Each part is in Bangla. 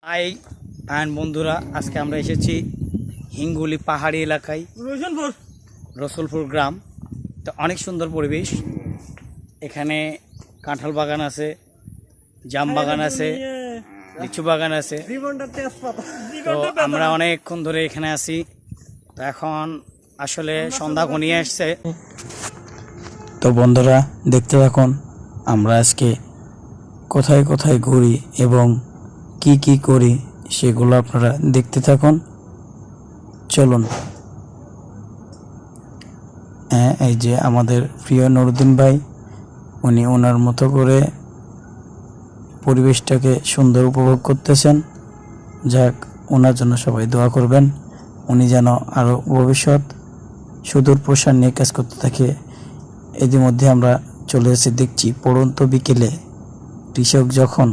হাই অ্যান্ড বন্ধুরা, আজকে আমরা এসেছি হিঙ্গুলি পাহাড়ি এলাকায়, রসুলপুর গ্রাম। তো অনেক সুন্দর পরিবেশ। এখানে কাঁঠাল বাগান আছে, জাম বাগান আছে, লিচু বাগান আছে। তো আমরা অনেকক্ষণ ধরে এখানে আছি। তো এখন আসলে সন্ধ্যা ঘনিয়ে আসছে। তো বন্ধুরা দেখতে থাকুন আমরা আজকে কোথায় কোথায় ঘুরি এবং কি কি করি সেগুলো আপনারা দেখতে থাকুন। চলুন। হ্যাঁ, এই যে আমাদের প্রিয় নুরুদ্দিন ভাই, উনি ওনার মতো করে পরিবেশটাকে সুন্দর উপভোগ করতেছেন। যাক, ওনার জন্য সবাই দোয়া করবেন। উনি যেন আরও ভবিষ্যৎ সুদূর প্রসার নিয়ে কাজ করতে থাকে। ইতিমধ্যে আমরা চলে এসে দেখছি পড়ন্ত বিকেলে কৃষক যখন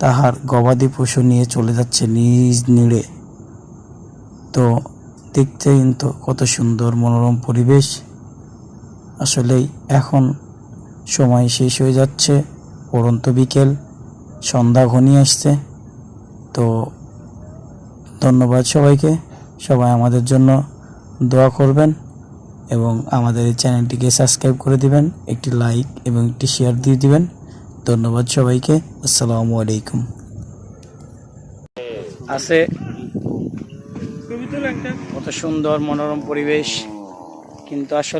তাহার গবাদি পশু নিয়ে চলে যাচ্ছে নিজ নিড়ে। তো দেখতে কিন্তু কত সুন্দর মনোরম পরিবেশ। আসলেই এখন সময় শেষ হয়ে যাচ্ছে, পড়ন্ত বিকেল, সন্ধ্যা ঘনিয়ে আসছে। তো ধন্যবাদ সবাইকে। সবাই আমাদের জন্য দোয়া করবেন এবং আমাদের এই চ্যানেলটিকে সাবস্ক্রাইব করে দিবেন, একটি লাইক এবং একটি শেয়ার দিয়ে দিবেন। ধন্যবাদ সবাইকে। আসসালামু আলাইকুম। আছে কত সুন্দর মনোরম পরিবেশ, কিন্তু আসলে